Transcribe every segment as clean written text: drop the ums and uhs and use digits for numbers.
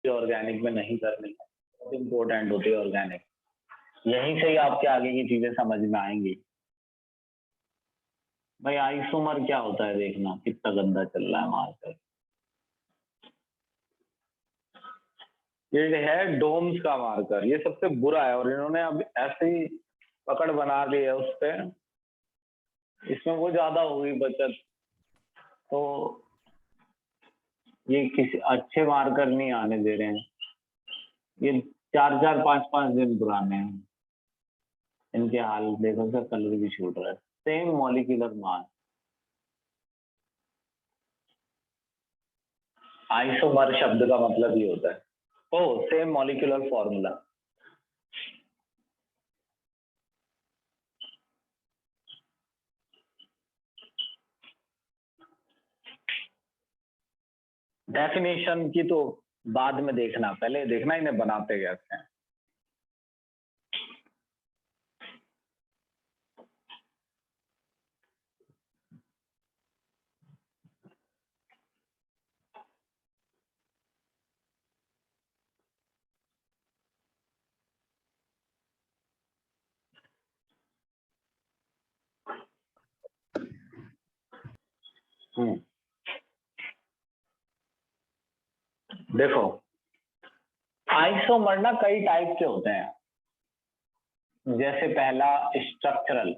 Organic में नहीं करनी है, बहुत इंपॉर्टेंट होती है ऑर्गेनिक। यहीं से ही आपके आगे की चीजें समझ में आएंगी। भाई आइसोमर क्या होता है देखना, कितना गंदा चल रहा है मार्कर। ये है डोम्स का मार्कर, ये सबसे बुरा है और इन्होंने अब ऐसे ही पकड़ बना ली है उस पे, इसमें वो ज्यादा होगी बचत, तो ये किसी अच्छे मार्कर नहीं आने दे रहे हैं। ये 4-4 5-5 दिन पुराने हैं, इनके हाल देखो सर, कलर भी छूट रहा है। सेम मॉलिक्यूलर मास, आइसोमर शब्द का मतलब ये होता है। ओ सेम मॉलिक्यूलर फॉर्मूला। डेफिनेशन की तो बाद में देखना, पहले देखना इन्हें बनाते कैसे हैं। देखो आइसोमर ना कई टाइप के होते हैं। जैसे पहला स्ट्रक्चरल,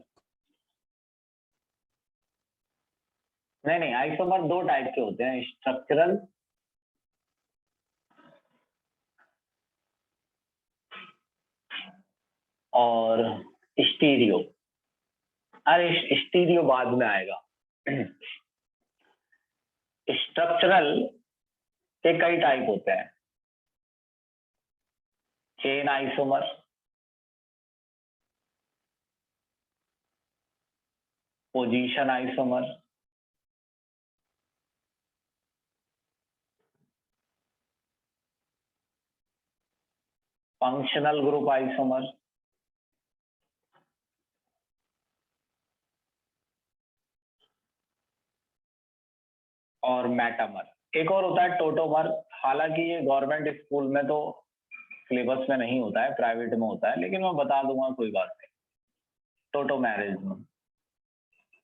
नहीं आइसोमर दो टाइप के होते हैं, स्ट्रक्चरल और स्टीरियो। अरे स्टीरियो बाद में आएगा। स्ट्रक्चरल के कई टाइप होते हैं, chain isomer, position isomer, functional group isomer और मेटामर। एक और होता है टोटोमर। हालांकि ये गवर्नमेंट स्कूल में तो सिलेबस में नहीं होता है, प्राइवेट में होता है, लेकिन मैं बता दूंगा, कोई बात नहीं। टोटोमेरिज्म।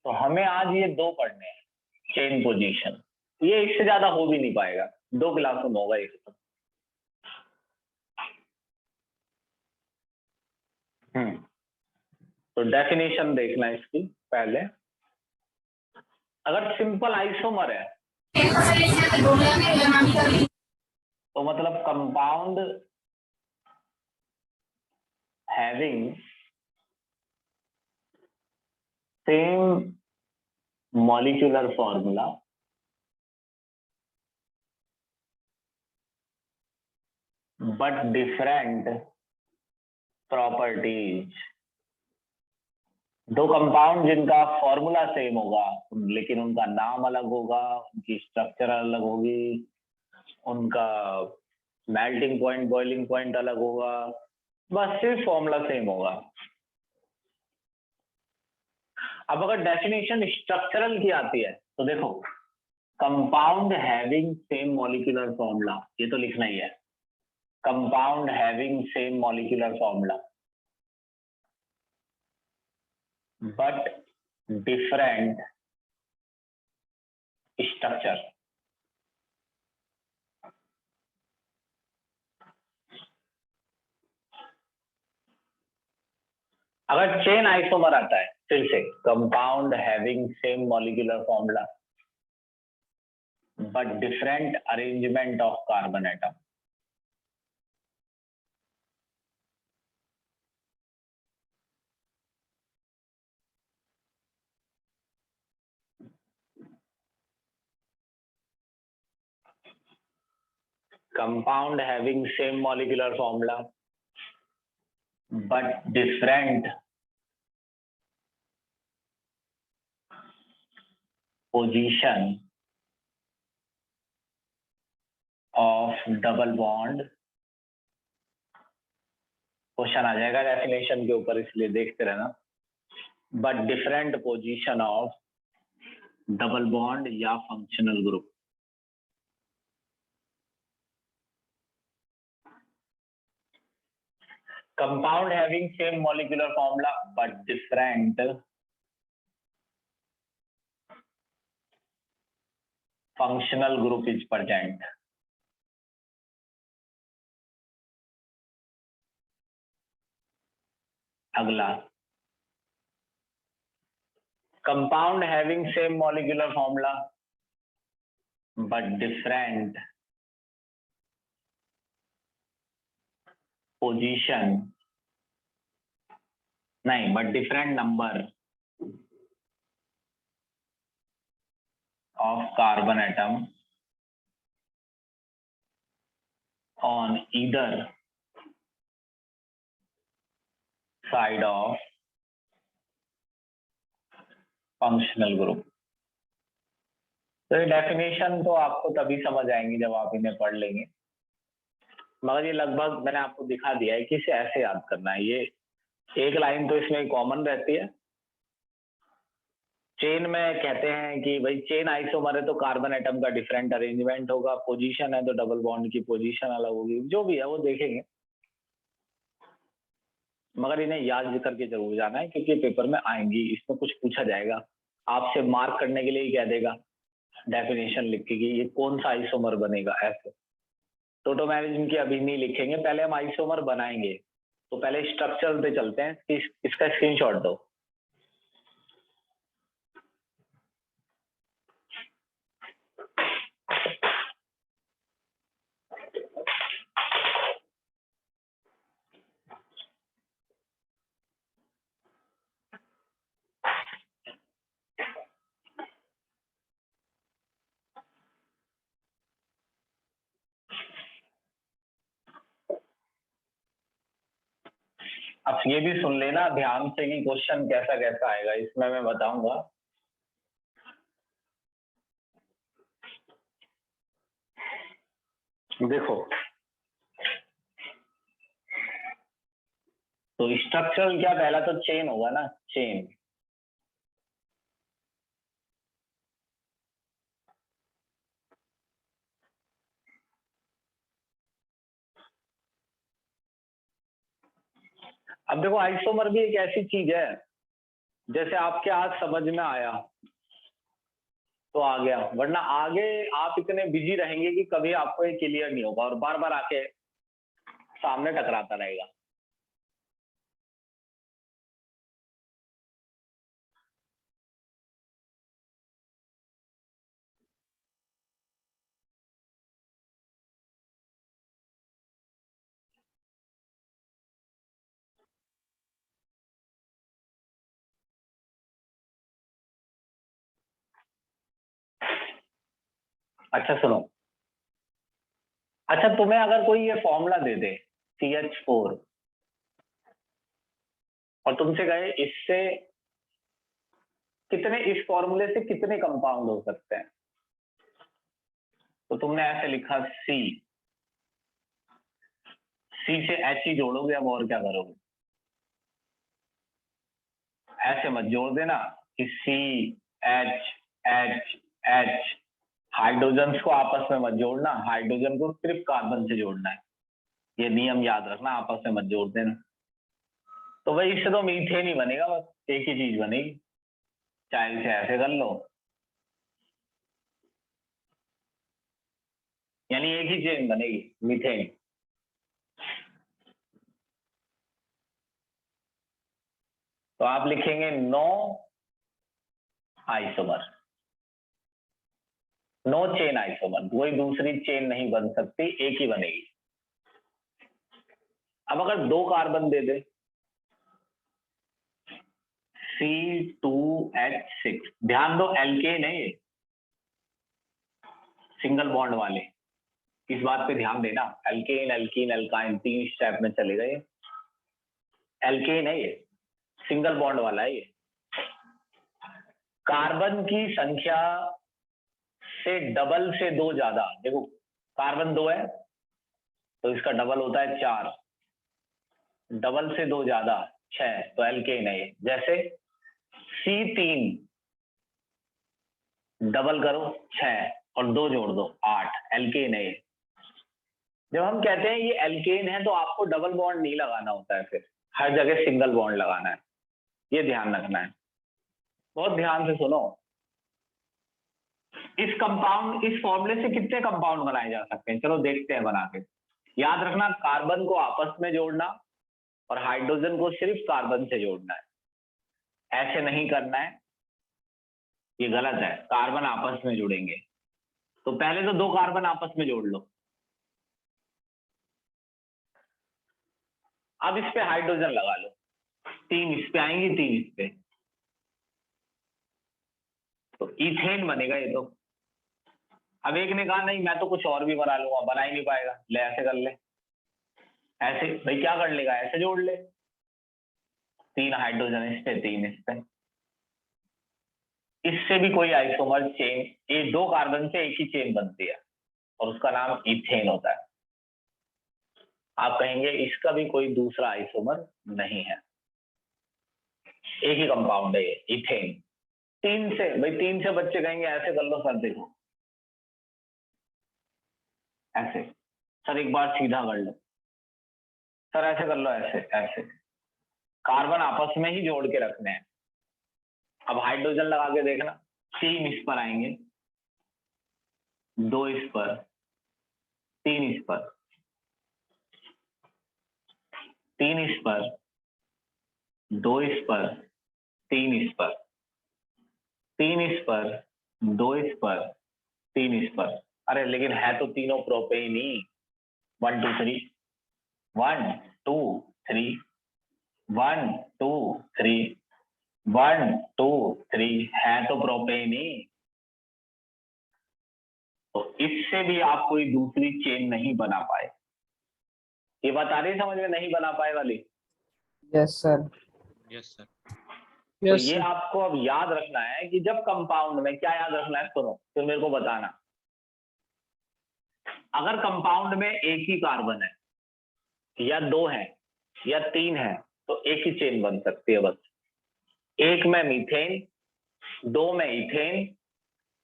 तो हमें आज ये दो पढ़ने हैं, चेन पोजीशन। ये इससे ज्यादा हो भी नहीं पाएगा, 2 क्लासों में होगा एक। तो डेफिनेशन देखना इसकी पहले। अगर सिंपल आइसोमर है तो मतलब compound having same molecular formula but different properties. दो कंपाउंड जिनका फॉर्मूला सेम होगा लेकिन उनका नाम अलग होगा, उनकी स्ट्रक्चर अलग होगी, उनका मेल्टिंग पॉइंट बॉइलिंग पॉइंट अलग होगा, बस सिर्फ फॉर्मूला सेम होगा। अब अगर डेफिनेशन स्ट्रक्चरल की आती है तो देखो, compound having same molecular formula, ये तो लिखना ही है, compound having same molecular formula but different structure. अगर चेन आइसोमर आता है, फिर से compound having same molecular formula but different arrangement of carbon atom. compound having same molecular formula but different position of double bond। Question आ जाएगा definition के ऊपर, इसलिए देखते रहना। But different position of double bond या functional group. compound having same molecular formula but different functional group is present. अगला, compound having same molecular formula but different position, नहीं, but different number of carbon atom on either side of functional group. तो ये definition तो आपको तभी समझ आएंगी जब आप इन्हें पढ़ लेंगे, मगर ये लगभग मैंने आपको दिखा दिया है कि इसे ऐसे याद करना है। ये एक लाइन तो इसमें कॉमन रहती है। चेन में कहते हैं कि भाई चेन आइसोमर है तो कार्बन एटम का डिफरेंट अरेंजमेंट होगा, पोजीशन है तो डबल बॉन्ड की पोजीशन अलग होगी, जो भी है वो देखेंगे, मगर इन्हें याद करके जरूर जाना है क्योंकि पेपर में आएंगी, इसमें कुछ पूछा जाएगा, आपसे मार्क करने के लिए ही कह देगा डेफिनेशन लिख के कि ये कौन सा आइसोमर बनेगा। ऐसे टोटोमेरिज्म की अभी नहीं लिखेंगे, पहले हम आइसोमर बनाएंगे। तो पहले स्ट्रक्चर पे चलते हैं, इसका स्क्रीनशॉट दो। अब ये भी सुन लेना ध्यान से कि क्वेश्चन कैसा कैसा आएगा, इसमें मैं बताऊंगा। देखो, तो स्ट्रक्चरल क्या, पहला तो चेन होगा ना, चेन। अब देखो आइसोमर भी एक ऐसी चीज है, जैसे आपके आज समझ में आया तो आ गया, वरना आगे आप इतने बिजी रहेंगे कि कभी आपको ये क्लियर नहीं होगा और बार बार आके सामने टकराता रहेगा। अच्छा सुनो, अच्छा तुम्हें अगर कोई ये फॉर्मूला दे दे CH4 और तुमसे कहे इससे कितने, इस फॉर्मूले से कितने कंपाउंड हो सकते हैं, तो तुमने ऐसे लिखा C से H ही जोड़ोगे, अब और क्या करोगे? ऐसे मत जोड़ देना कि CH हाइड्रोजन को आपस में मत जोड़ना, हाइड्रोजन को सिर्फ कार्बन से जोड़ना है, ये नियम याद रखना, आपस में मत जोड़ देना। तो भाई इससे तो मीथेन ही बनेगा, बस एक ही चीज बनेगी, चाहे इसे ऐसे कर लो, यानी एक ही चेन बनेगी, मीथेन। तो आप लिखेंगे no isomer, no chain isomer, कोई दूसरी चेन नहीं बन सकती, एक ही बनेगी। अब अगर दो कार्बन दे दे C2H6, ध्यान दो एल्केन है ये, सिंगल बॉन्ड वाले, इस बात पे ध्यान देना, एल्केन एल्कीन एल्काइन तीन स्टेप में चलेगा ये। एल्केन है ये, सिंगल बॉन्ड वाला है ये। कार्बन की संख्या से डबल से दो ज्यादा, देखो कार्बन 2 है तो इसका डबल होता है 4, डबल से 2 ज्यादा 6, तो एल्केन है ये। जैसे C3 डबल करो 6 और 2 जोड़ दो 8, एल्केन है ये। जब हम कहते हैं ये एल्केन है तो आपको डबल बॉन्ड नहीं लगाना होता है, फिर हर जगह सिंगल बॉन्ड लगाना है, ये ध्यान रखना है। बहुत ध्यान से सुनो। इस फॉर्मूले से कितने कंपाउंड बनाए जा सकते हैं, चलो देखते हैं बना के। याद रखना, कार्बन को आपस में जोड़ना और हाइड्रोजन को सिर्फ कार्बन से जोड़ना है, ऐसे नहीं करना है, ये गलत है। कार्बन आपस में जुड़ेंगे तो पहले तो 2 कार्बन आपस में जोड़ लो। अब इस पे हाइड्रोजन लगा लो, 3 इस पे आएंगी, 3 इस पे, तो इथेन बनेगा ये तो। अब एक ने कहा नहीं मैं तो कुछ और भी बना लूंगा, बना ही नहीं पाएगा, ले ऐसे कर ले, ऐसे भाई क्या कर लेगा, ऐसे जोड़ ले, 3 हाइड्रोजन इस पे, 3 इस पे। इससे भी कोई आइसोमर चेन, ये 2 कार्बन से एक ही चेन बनती है और उसका नाम इथेन होता है। आप कहेंगे इसका भी कोई दूसरा आइसोमर नहीं है, एक ही कंपाउंड है ये इथेन। 3 से भाई, 3 से बच्चे कहेंगे ऐसे कर लो सर, देखो ऐसे, सर एक बार सीधा कर लो, सर ऐसे कर लो, ऐसे ऐसे, कार्बन आपस में ही जोड़ के रखने हैं। अब हाइड्रोजन लगा के देखना, 3 इस पर आएंगे, 2 इस पर, 3 इस पर, 3 इस पर, 2 इस पर, 3 इस पर, 3 इस पर, 2 इस पर, 3 इस पर। अरे लेकिन है तो तीनों प्रोपेन ही, 1 2 3, 1 2 3, 1 2 3, 1 2 3, है तो प्रोपेन ही। तो इससे भी आप कोई दूसरी चेन नहीं बना पाए। ये बात आ रही समझ में, नहीं बना पाए वाली? Yes sir. Yes sir. तो ये आपको अब याद रखना है कि जब कंपाउंड में, क्या याद रखना है सुनो, फिर मेरे को बताना। अगर कंपाउंड में एक ही कार्बन है या 2 है या 3 है तो एक ही चेन बन सकती है बस। 1 में मीथेन, 2 में इथेन,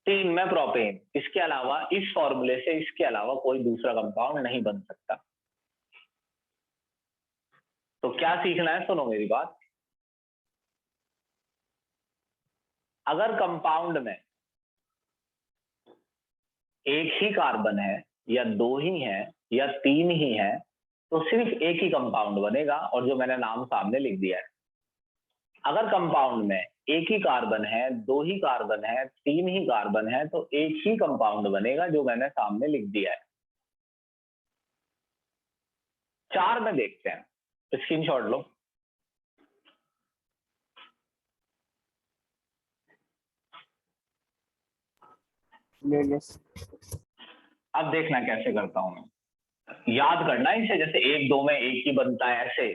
3 में प्रोपेन। इसके अलावा, इस फॉर्मूले से इसके अलावा कोई दूसरा कंपाउंड नहीं बन सकता। तो क्या सीखना है, सुनो मेरी बात। अगर कंपाउंड में एक ही कार्बन है या 2 ही है या 3 ही है तो सिर्फ एक ही कंपाउंड बनेगा, और जो मैंने नाम सामने लिख दिया है। अगर कंपाउंड में एक ही कार्बन है, 2 ही कार्बन है, 3 ही कार्बन है तो एक ही कंपाउंड बनेगा, जो मैंने सामने लिख दिया है। 4 में देखते हैं, स्क्रीनशॉट लो। अब देखना कैसे करता हूं मैं, याद करना इसे, जैसे 1 2 में एक ही बनता है ऐसे।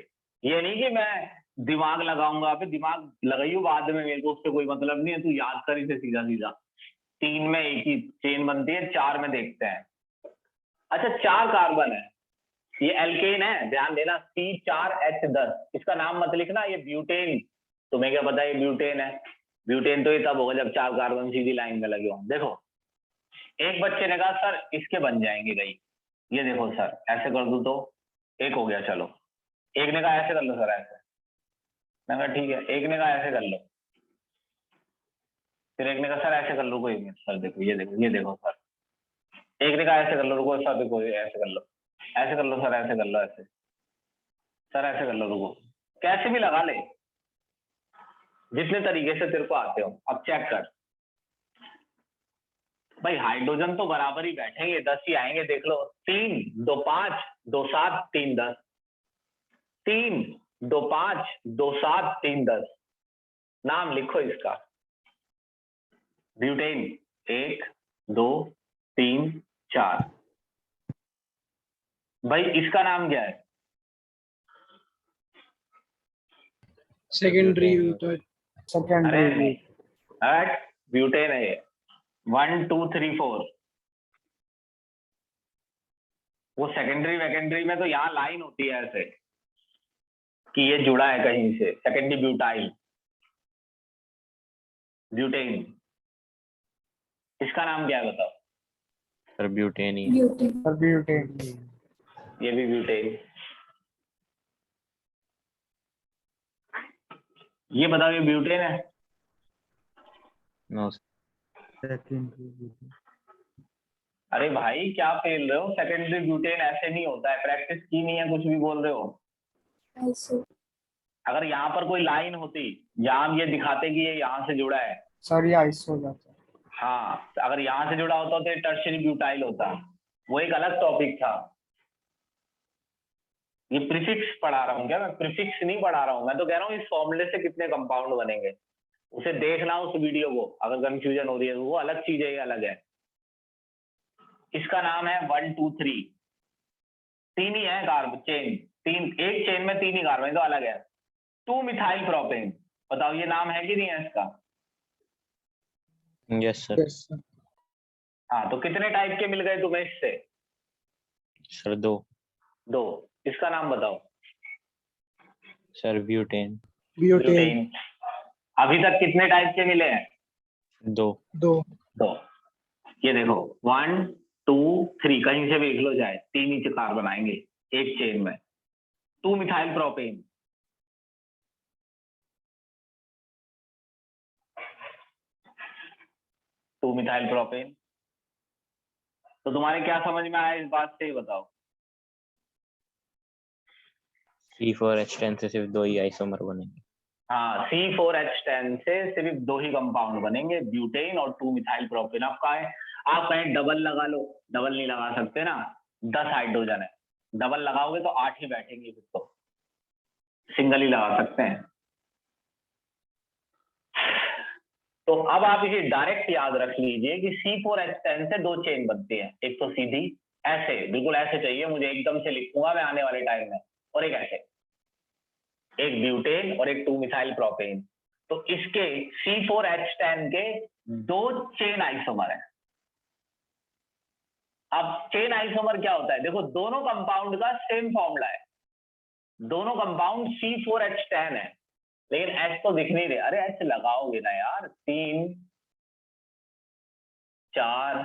ये नहीं कि मैं दिमाग लगाऊंगा, अभी दिमाग लगाइयो बाद में, मेरे को उससे कोई मतलब नहीं है, तू याद कर इसे सीधा सीधा। 3 में एक ही चेन बनती है, 4 में देखते हैं। अच्छा 4 कार्बन है, ये एल्केन है, ध्यान देना, C4H10। इसका नाम मत लिखना, ये ब्यूटेन। तुम्हें क्या पता ये ब्यूटेन है? ब्यूटेन तो ये तब होगा जब 4 कार्बन सीधी लाइन में लगे हों। देखो एक बच्चे ने कहा सर इसके बन जाएंगे भाई, ये देखो सर ऐसे कर दूं तो एक हो गया, चलो। एक ने कहा ऐसे कर लो सर, ऐसे। मैं कहा ठीक है। एक ने कहा ऐसे कर लो, फिर एक ने कहा सर ऐसे कर लो, कोई नहीं सर, देखो ये देखो, ये देखो सर। एक ने कहा ऐसे कर लो, रुको सर, देखो ऐसे कर लो, ऐसे कर लो सर, ऐसे कर लो, ऐसे सर, ऐसे कर लो, रुको। कैसे भी लगा ले, जितने तरीके से तेरे को आते हो। अब चेक कर भाई, हाइड्रोजन तो बराबर ही बैठेंगे, 10 ही आएंगे, देख लो। 3 2 5 2 7 3 10, 3 2 5 2 7 3 10। नाम लिखो इसका, ब्यूटेन। 1 2 3 4। भाई इसका नाम क्या है? सेकेंडरी अरे सेकेंडरी ब्यूटेन है ये। 1 2 3 4। वो सेकेंडरी वैकेंडरी में तो यहाँ लाइन होती है ऐसे कि ये जुड़ा है कहीं से, सेकेंडरी ब्यूटाइल, ब्यूटेन। इसका नाम क्या है बताओ? सर ब्यूटेन ही। ब्यूटेन। ये भी ब्यूटेन। ये बताओ ये ब्यूटेन है? नो अरे भाई क्या फेल रहे हो? सेकेंडरी ब्यूटेन ऐसे नहीं होता है, प्रैक्टिस की नहीं है, कुछ भी बोल रहे हो। अगर यहाँ पर कोई लाइन होती, यहाँ हम ये दिखाते कि ये यहाँ से जुड़ा है, सर ये आइसो जाता है। हाँ, अगर यहाँ से जुड़ा होता तो ये टर्शियरी ब्यूटाइल होता, वो एक अलग टॉपिक था। ये प्रीफिक्स पढ़ा रहा हूँ क्या मैं? प्रीफिक्स नहीं पढ़ा रहा हूँ मैं, तो कह रहा हूँ इस फॉर्मूले से कितने कंपाउंड बनेंगे, उसे देखना उस वीडियो को। अगर कंफ्यूजन हो रही है तो वो अलग चीज है, ये अलग है। इसका नाम है 1 2 3, तीन ही है कार्ब चेन, तीन, एक चेन में तीन ही कार्बन, तो अलग है। 2 मिथाइल प्रोपेन, बताओ ये नाम है कि नहीं है इसका? Yes sir. Yes sir. हाँ, तो कितने टाइप के मिल गए तुम्हें इससे? सर दो। दो। इसका नाम बताओ। Sir butane. ब्यूटेन। अभी तक कितने टाइप के मिले हैं? दो। दो। दो। ये देखो 1 2 3, कहीं से भी लिख लो जाए, तीन ही कार्बन आएंगे एक चेन में। 2 methyl propane, two methyl propane. तो तुम्हारे क्या समझ में आया इस बात से, बताओ। C4H10 से सिर्फ दो ही आइसोमर बनेंगे। हाँ, C4H10 से सिर्फ दो ही कंपाउंड बनेंगे, ब्यूटेन और 2 मिथाइल प्रोपेन। आप कहें डबल लगा लो, डबल नहीं लगा सकते ना, 10 हाइड्रोजन है, डबल लगाओगे तो 8 ही बैठेंगे, फिर तो सिंगल ही लगा सकते हैं। तो अब आप इसे डायरेक्ट याद रख लीजिए कि C4H10 से दो चेन बनती है, एक तो सीधी ऐसे, बिल्कुल ऐसे चाहिए मुझे, एकदम से लिखूंगा मैं आने वाले टाइम में, और एक ऐसे, एक ब्यूटेन और एक 2 मिथाइल प्रोपेन। तो इसके C4H10 के दो चेन आइसोमर है। अब चेन आइसोमर क्या होता है? देखो दोनों कंपाउंड का सेम फॉर्मूला है, दोनों कंपाउंड C4H10 है, लेकिन H तो दिख नहीं रहे। अरे H लगाओगे ना यार, 3 4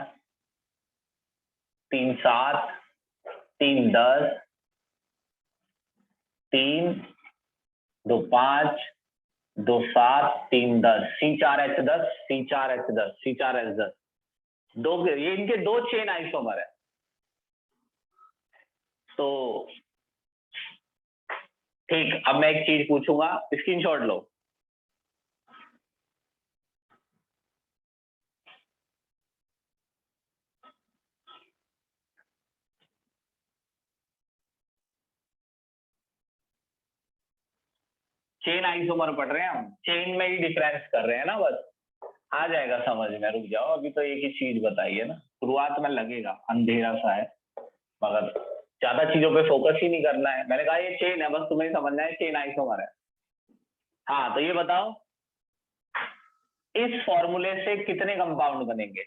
3 7 3 10 3 2 5 2 7 3 10, C4H10 C4H10 C4H10, दो, ये इनके दो चेन आइसोमर है। तो ठीक, अब मैं एक चीज पूछूंगा, स्क्रीनशॉट लो। चेन आइसोमर पढ़ रहे हैं हम, चेन में ही डिफरेंस कर रहे हैं ना, बस आ जाएगा समझ में, रुक जाओ, अभी तो एक ही चीज बताई है ना, शुरुआत में लगेगा अंधेरा सा है, मगर ज्यादा चीजों पे फोकस ही नहीं करना है। मैंने कहा ये चेन है, बस तुम्हें समझना है चेन आइसोमर है। हाँ, तो ये बताओ इस फॉर्मूले से कितने कंपाउंड बनेंगे?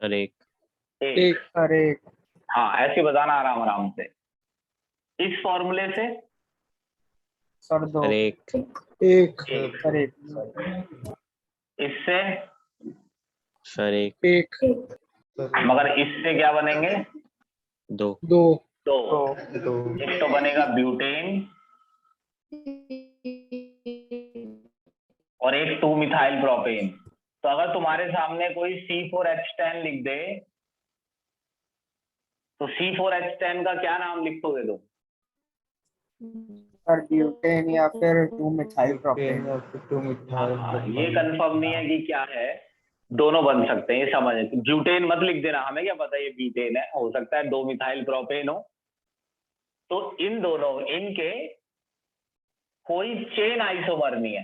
सर एक। एक। सर एक। हाँ, ऐसे बताना आराम आराम से। इस फॉर्मूले से? सर दो। सर एक। एक। एक। सर एक। इससे? सर एक। एक। मगर इससे क्या बनेंगे? दो। दो। दो। दो। एक तो बनेगा ब्यूटेन और एक 2 मिथाइल प्रोपेन। तो अगर तुम्हारे सामने कोई C4H10 लिख दे, तो C4H10 का क्या नाम लिखोगे तुम? सर ब्यूटेन या फिर 2 मिथाइल प्रोपेन। ये कंफर्म नहीं है कि क्या है, दोनों बन सकते हैं, ये समझ। ब्यूटेन मत लिख देना, हमें क्या पता ये ब्यूटेन है, हो सकता है 2 मिथाइल प्रोपेन हो। तो इन दोनों, इनके कोई चेन आइसोमर नहीं है।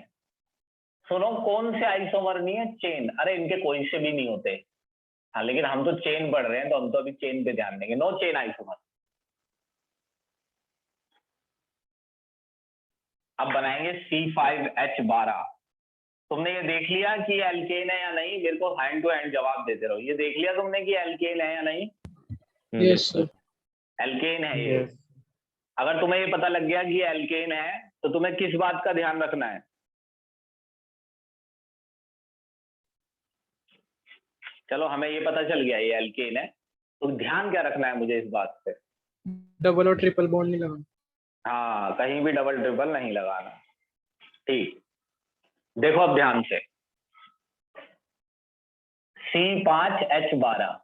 सुनो, कौन से आइसोमर नहीं है? चेन। अरे इनके कोई से भी नहीं होते। हाँ, लेकिन हम तो चेन पढ़ रहे हैं, तो हम तो अभी चेन पे ध्यान देंगे। No chain isomer. अब बनाएंगे C5H12। तुमने ये देख लिया कि ये एल्केन है या नहीं? मेरे को हैंड टू हैंड जवाब देते रहो। ये देख लिया तुमने कि एल्केन है या नहीं? Yes sir. एल्केन है ये। अगर तुम्हें ये पता लग गया कि ये एल्केन है, तो तुम्हें किस बात का ध्यान रखना है? चलो, हमें ये पता चल गया ये एल्केन है, तो ध्यान क्या रखना है मुझे इस बात पे? डबल और ट्रिपल बॉन्ड नहीं लगाना। हाँ, कहीं भी डबल ट्रिपल नहीं लगाना। ठीक, देखो अब ध्यान से, C5H12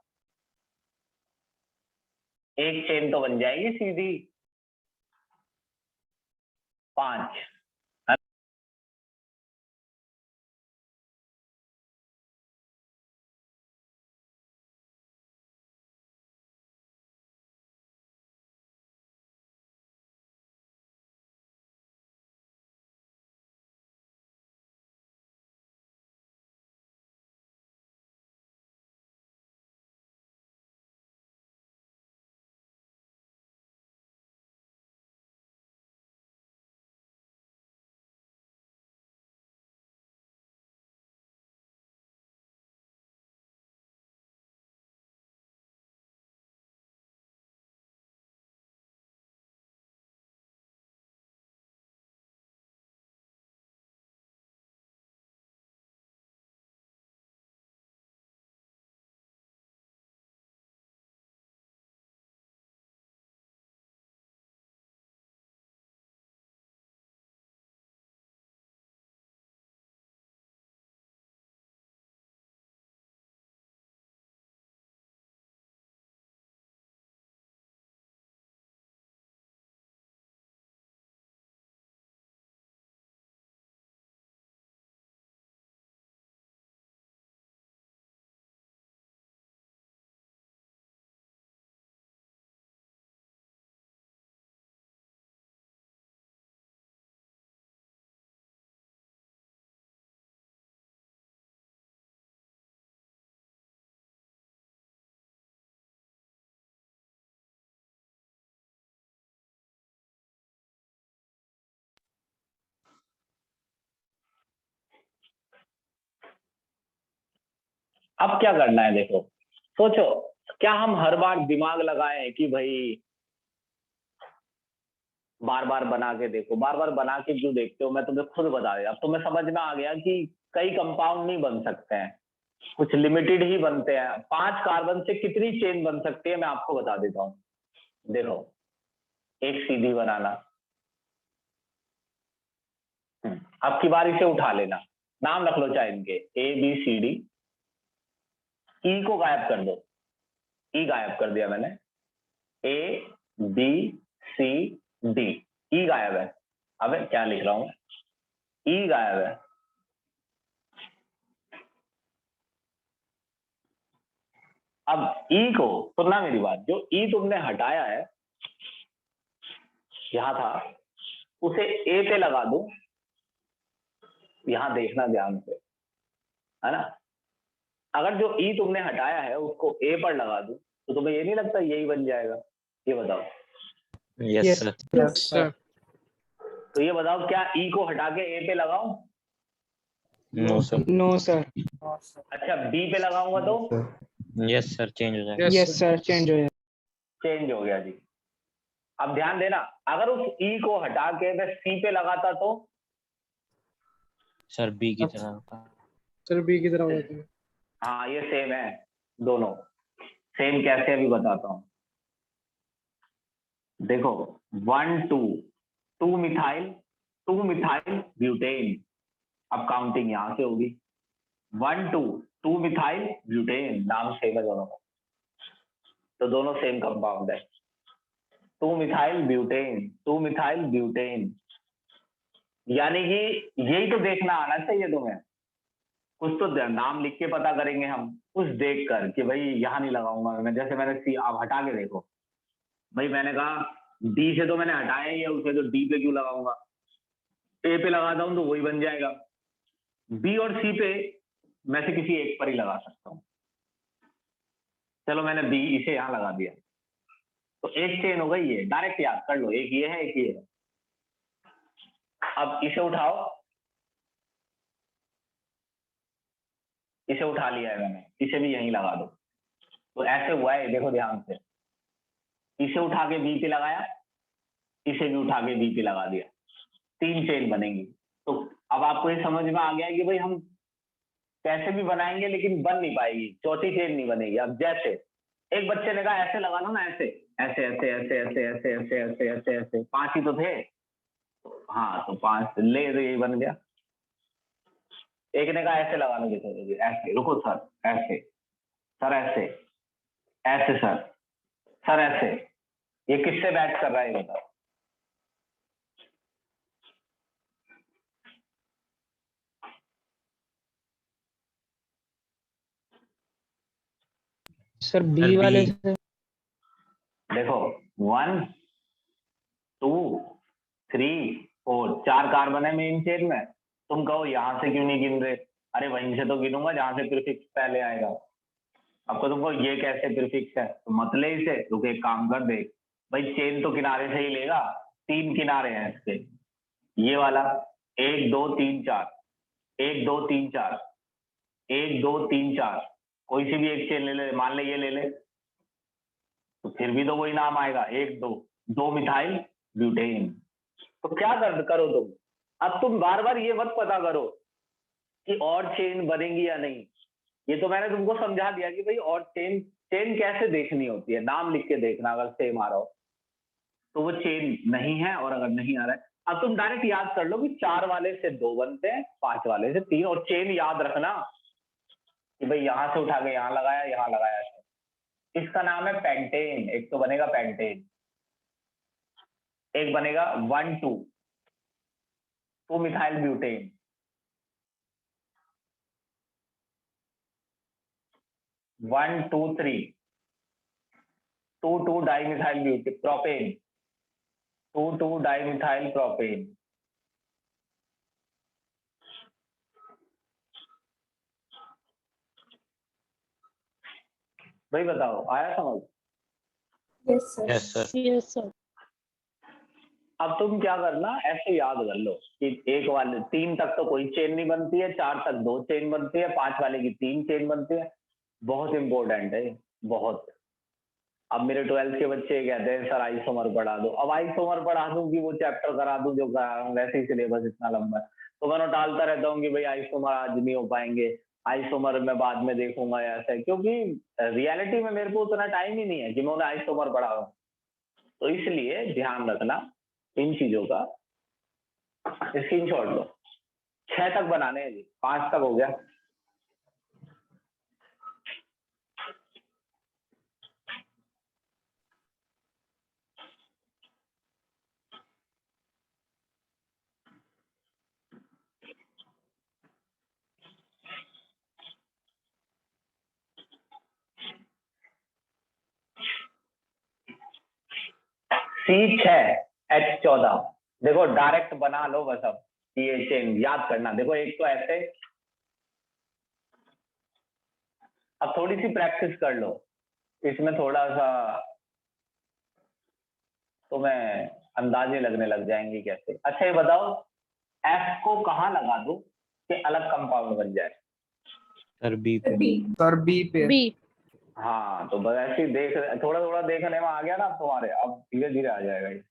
एक चेन तो बन जाएगी सीधी 5। अब क्या करना है, देखो सोचो, क्या हम हर बार दिमाग लगाएं कि भाई बार बार बना के देखो, बार बार बना के क्यों देखते हो, मैं तुम्हें खुद बता दिया। अब तुम्हें समझ में आ गया कि कई कंपाउंड नहीं बन सकते हैं, कुछ लिमिटेड ही बनते हैं। 5 कार्बन से कितनी चेन बन सकती है मैं आपको बता देता हूँ। देखो, एक सीधी बनाना, अब की बार इसे उठा लेना, नाम रख लो चाहे इनके ABCD। ई को गायब कर दो, ई गायब कर दिया मैंने, ABCD, ई गायब है। अब क्या लिख रहा हूं, ई गायब है। अब ई को सुनना मेरी बात, जो ई तुमने हटाया है यहां था, उसे ए पे लगा दो, यहां देखना ध्यान से, है ना। अगर जो ई तुमने हटाया है उसको ए पर लगा दूं तो तुम्हें ये नहीं लगता यही बन जाएगा? ये बताओ। Yes sir. Yes sir. तो ये बताओ, क्या ई को हटा के ए पे लगाऊं? No sir. No sir. अच्छा, बी पे लगाऊंगा तो यस सर, चेंज हो जाएगा। यस सर, चेंज हो जाएगा। चेंज हो गया जी। अब ध्यान देना, अगर उस ई को हटा के मैं सी पे लगाता तो सर बी की तरह होगा। सर बी की तरह हो जाती है। हाँ, ये सेम है दोनों। सेम कैसे, अभी बताता हूं। देखो, 1 2 2 मिथाइल, 2 मिथाइल ब्यूटेन। अब काउंटिंग यहां से होगी, 1 2 2 मिथाइल ब्यूटेन, नाम सेम है दोनों का, तो दोनों सेम कंपाउंड है। 2 मिथाइल ब्यूटेन, 2 मिथाइल ब्यूटेन, यानी कि यही तो देखना आना चाहिए तुम्हें। कुछ तो नाम लिख के पता करेंगे हम, कुछ देख कर कि भाई यहाँ नहीं लगाऊंगा मैं, जैसे मैंने सी, आप हटा के देखो भाई, मैंने कहा डी से तो मैंने हटाया ही है उसे, तो डी पे क्यों लगाऊंगा, ए पे लगाता हूं तो वही बन जाएगा। बी और सी पे मैं से किसी एक पर ही लगा सकता हूँ। चलो मैंने बी, इसे यहां लगा दिया, तो एक चेन हो गई, ये डायरेक्ट याद कर लो, एक ये है एक ये है। अब इसे उठाओ, इसे उठा लिया है मैंने, इसे भी यहीं लगा दो, तो ऐसे हुआ है, देखो ध्यान से, इसे उठा के बी पे लगाया, इसे भी उठा के बी पे लगा दिया, 3 चेन बनेंगी। तो अब आपको ये समझ में आ गया कि भाई हम कैसे भी बनाएंगे लेकिन बन नहीं पाएगी, चौथी चेन नहीं बनेगी। अब जैसे एक बच्चे ने कहा ऐसे लगा लो ना, ऐसे, ऐसे ऐसे ऐसे ऐसे ऐसे ऐसे ऐसे ऐसे ऐसे 5 ही तो थे। हाँ तो 5 ले, तो यही बन गया। एक ने कहा ऐसे लगाने की थोड़ी, ऐसे रुको सर, ऐसे सर, ऐसे ऐसे सर ऐसे। ये किससे बैच कर रहा है ये बताओ? सर Sir, बी वाले B. से। देखो 1 2 3 4 4 कार्बन है मेन चेन में। तुम कहो यहाँ से क्यों नहीं गिन रहे? अरे वहीं से तो गिनूंगा जहां से प्रीफिक्स पहले आएगा। आपको तुमको ये कैसे प्रीफिक्स है तो मत ले इसे। रुक एक काम कर, देख भाई, चेन तो किनारे से ही लेगा। 3 किनारे हैं इसके, ये वाला 1 2 3 4, 1 2 3 4, 1 2 3 4, कोई सी भी एक चेन ले ले, मान ले ये ले ले, तो फिर भी तो वही नाम आएगा, 1 2 2 मिथाइल ब्यूटेन। तो क्या करो तुम, अब तुम बार बार ये मत पता करो कि और चेन बनेगी या नहीं। ये तो मैंने तुमको समझा दिया कि भाई और चेन चेन कैसे देखनी होती है, नाम लिख के देखना, अगर सेम आ रहा हो तो वो चेन नहीं है, और अगर नहीं आ रहा है, अब तुम डायरेक्ट याद कर लो कि 4 वाले से 2 बनते हैं, 5 वाले से 3, और चेन याद रखना कि भाई यहां से उठा के यहां लगाया, यहां लगाया। इसका नाम है पेंटेन। एक तो बनेगा पेंटेन, एक बनेगा 1 2 2 methyl butane, 1 2 3 2 2 dimethyl butane propane, 2 2 dimethyl propane. भाई बताओ, आया समझ? Yes, sir. Yes, sir. Yes, sir. अब तुम क्या करना, ऐसे याद कर लो कि 1 वाले 3 तक तो कोई चेन नहीं बनती है, 4 तक 2 चेन बनती है, 5 वाले की 3 चेन बनती है। बहुत इंपॉर्टेंट है, बहुत। अब मेरे 12th के बच्चे कहते हैं सर आइसोमर पढ़ा दो। अब आइसोमर पढ़ा दूं कि वो चैप्टर करा दूं जो करा रहा हूँ, वैसे ही सिलेबस इतना लंबा है, तो मैं टालता रहता हूँ कि भाई आइसोमर आज नहीं हो पाएंगे, आइसोमर मैं बाद में देखूंगा या ऐसा है, क्योंकि रियलिटी में मेरे को उतना टाइम ही नहीं है कि मैं उन्हें आइसोमर पढ़ाऊं। तो इसलिए ध्यान रखना इन चीजों का, स्क्रीनशॉट लो। 6 तक बनाने हैं जी, 5 तक हो गया। C6H14, देखो डायरेक्ट बना लो बस। अब ये चेन याद करना, देखो एक तो ऐसे, अब थोड़ी सी प्रैक्टिस कर लो, इसमें थोड़ा सा तुम्हें अंदाजे लगने लग जाएंगे कैसे। अच्छा ये बताओ, F को कहाँ लगा दो कि अलग कंपाउंड बन जाए? Sir, B. पे. B. सर बी पे। B. हाँ तो बस ऐसे ही देख, थोड़ा थोड़ा देखने में आ गया ना अब तुम्हारे, अब धीरे धीरे आ जाएगा ये।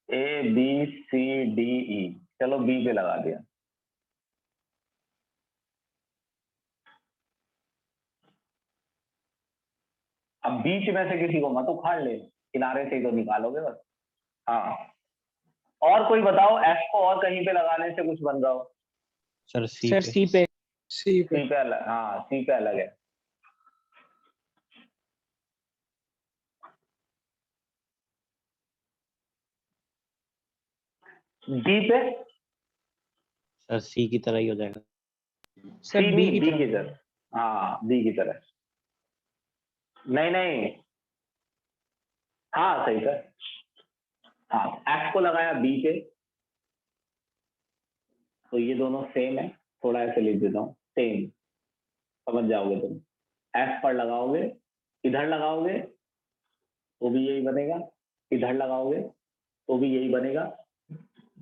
ABCDE, चलो बी पे लगा दिया। अब बीच में से किसी को मत उखाड़ ले, किनारे से ही तो निकालोगे बस। हाँ, और कोई बताओ, एफ को और कहीं पे लगाने से कुछ बन रहा हो? Sir, C. सर पे. सी पे। सी पे। सी पे अलग, हाँ सी पे अलग है। डी पे? Sir, C की तरह ही हो जाएगा. सर सी बी नहीं, की बी की तरफ। तरह। हाँ बी की तरह। नहीं नहीं, हाँ सही सर। हाँ एफ को लगाया बी पे, तो ये दोनों सेम है। थोड़ा ऐसे लिख देता हूँ, सेम, समझ जाओगे तुम। एफ पर लगाओगे, इधर लगाओगे तो भी यही बनेगा, इधर लगाओगे तो भी यही बनेगा।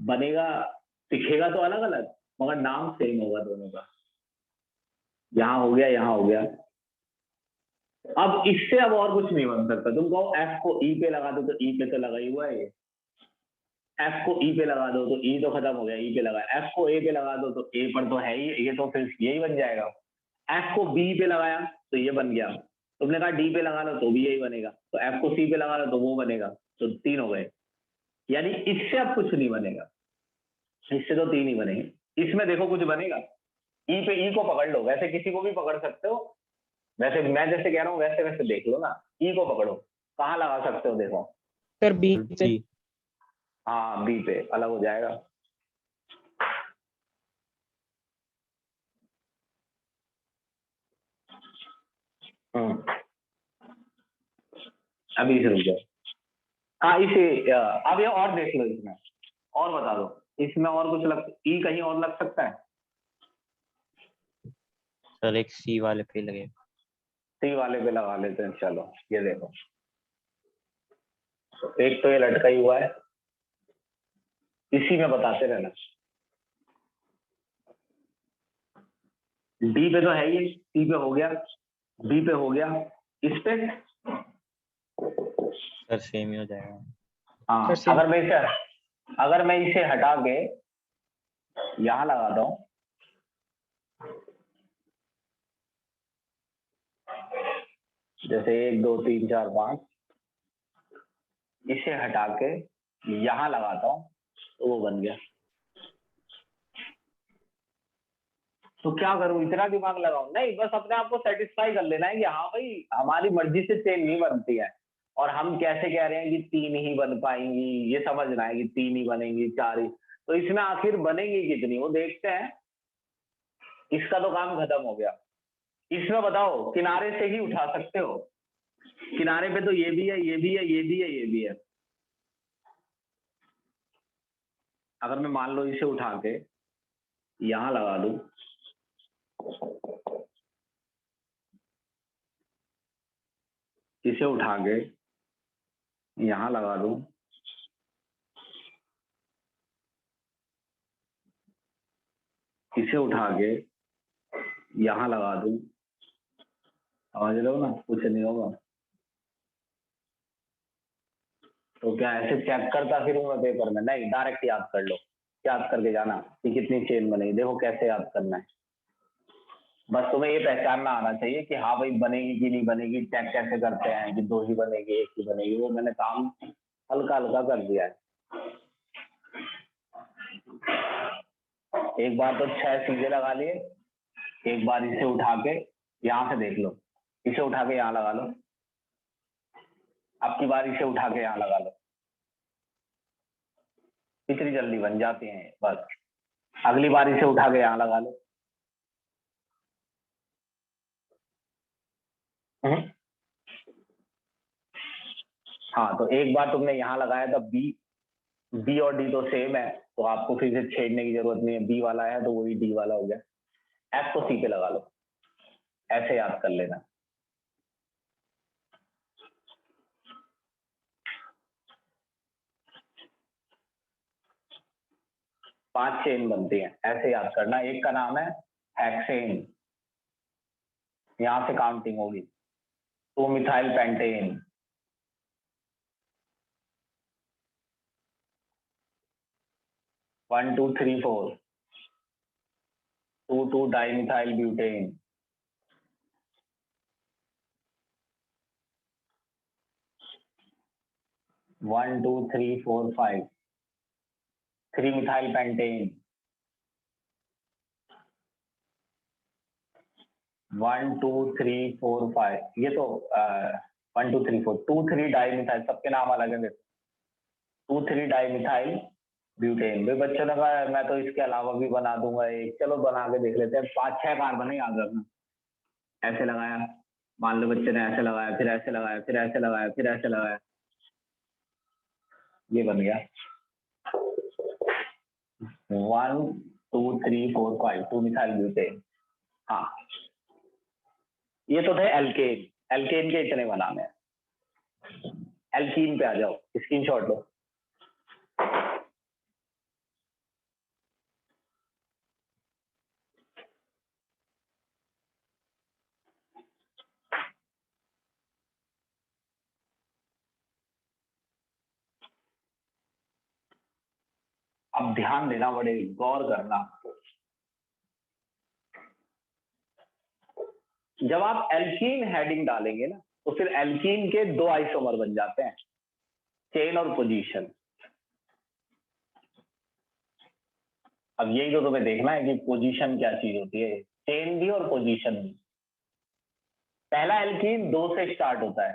बनेगा, दिखेगा तो अलग अलग, मगर नाम सेम होगा दोनों का। यहाँ हो गया, यहाँ हो गया। अब इससे अब और कुछ नहीं बन सकता। तुम कहो एफ को ई पे लगा दो, तो ई पे तो लगा ही हुआ है ये। एफ को ई पे लगा दो तो ई तो खत्म हो गया, ई पे लगा। एफ को ए पे लगा दो तो ए पर तो है ही, ये तो फिर यही बन जाएगा। एफ को बी पे लगाया तो ये बन गया, तुमने कहा डी पे लगा लो तो भी यही बनेगा, तो एफ को सी पे लगा लो तो वो बनेगा, तो 3 हो गए। यानी इससे अब कुछ नहीं बनेगा, इससे तो 3 ही बनेंगे। इसमें देखो कुछ बनेगा, ई पे ई को पकड़ लो, वैसे किसी को भी पकड़ सकते हो, वैसे मैं जैसे कह रहा हूँ वैसे वैसे देख लो ना, ई को पकड़ो, कहाँ लगा सकते हो देखो। सर बी पे। जी। हाँ बी पे अलग हो जाएगा। अभी से रुक जाओ। हाँ इसे अब ये और देख लो, इसमें और बता दो, इसमें और कुछ लग, ई कहीं और लग सकता है? सर एक सी वाले पे लगे। सी वाले पे लगा लेते हैं, चलो ये देखो, एक तो ये लटका ही हुआ है, इसी में बताते रहना। डी पे तो है ही, सी पे हो गया, बी पे हो गया, इस पे सर सेम ही हो जाएगा। हाँ सर, अगर मैं इसे हटा के यहां लगाता हूं, जैसे 1 2 3 4 5, इसे हटा के यहां लगाता हूं तो वो बन गया। तो क्या करूं, इतना दिमाग लगाऊं? नहीं, बस अपने आप को सेटिस्फाई कर लेना है कि हाँ भाई हमारी मर्जी से चेन नहीं बनती है, और हम कैसे कह रहे हैं कि 3 ही बन पाएंगी, ये समझना है कि 3 ही बनेंगी, 4 ही, तो इसमें आखिर बनेंगी कितनी वो देखते हैं। इसका तो काम खत्म हो गया। इसमें बताओ किनारे से ही उठा सकते हो, किनारे पे तो ये भी है, ये भी है, ये भी है, ये भी है। अगर मैं मान लो इसे उठा के यहां लगा दूं, इसे उठा के यहां लगा दूं, इसे उठा के यहां लगा दूं, समझ लो ना, कुछ नहीं होगा। तो क्या ऐसे चेक करता फिरूं मैं पेपर में? नहीं, डायरेक्ट याद कर लो, याद करके जाना कि कितनी चेन बनेगी। देखो कैसे याद करना है, बस तुम्हें ये पहचानना आना चाहिए कि हाँ भाई बनेगी कि नहीं बनेगी, चेक कैसे करते हैं कि 2 ही बनेगी 1 ही बनेगी, वो मैंने काम हल्का हल्का कर दिया है। एक बार तो 6 सीधे लगा लिए, एक बार इसे उठा के यहां से देख लो, इसे उठा के यहाँ लगा लो, अब की बार इसे उठा के यहाँ लगा लो, इतनी जल्दी बन जाती हैं बस। अगली बार इसे उठा के यहाँ लगा लो। हाँ तो एक बार तुमने यहाँ लगाया था बी, बी और डी तो सेम है, तो आपको फिर से छेड़ने की जरूरत नहीं है, बी वाला है तो वही डी वाला हो गया। एफ को सी पे लगा लो, ऐसे याद कर लेना। पांच चेन बनती हैं, ऐसे याद करना। एक का नाम है हेक्सेन, यहां से काउंटिंग होगी, 2 methyl pentane, 1 2 3 4, 2 2 dimethyl butane, 1 2 3 4 5, 3 methyl pentane, 1 2 3 4 5, ये तो 1 2 3 4, 2 3 डाइमिथाइल, सबके नाम अलग है, 2 3 डाइमिथाइल ब्यूटेन। भाई बच्चों ने कहा मैं तो इसके अलावा भी बना दूंगा एक, चलो बना के देख लेते हैं। 5 6 कार्बन है, याद रखना। ऐसे लगाया, मान लो बच्चे ने ऐसे लगाया, फिर ऐसे लगाया, फिर ऐसे लगाया, फिर ऐसे लगाया, ये बन गया 1 2 3 4 5, 2 मिथाइल ब्यूटेन। हाँ ये तो थे एल्केन, एल्केन के इतने बनाने हैं। एल्कीन पे आ जाओ, स्क्रीनशॉट लो। अब ध्यान देना, बड़े गौर करना। जब आप एल्कीन हेडिंग डालेंगे ना तो फिर एल्कीन के 2 आइसोमर बन जाते हैं, चेन और पोजीशन। अब यही तो तुम्हें देखना है कि पोजीशन क्या चीज होती है, चेन भी और पोजीशन भी। पहला एल्कीन 2 से स्टार्ट होता है,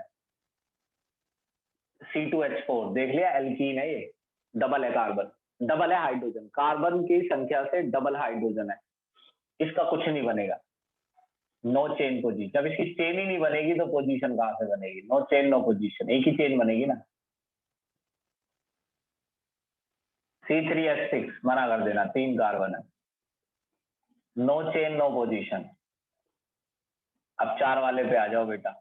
C2H4, देख लिया एल्कीन है ये, डबल है कार्बन, डबल है हाइड्रोजन, कार्बन की संख्या से डबल हाइड्रोजन है, इसका कुछ नहीं बनेगा, नो चेन पोजीशन। जब इसकी चेन ही नहीं बनेगी तो पोजीशन कहां से बनेगी? नो चेन नो पोजीशन, एक ही चेन बनेगी ना। C3H6 मना कर देना, 3 कार्बन है, नो चेन नो पोजीशन। अब 4 वाले पे आ जाओ बेटा,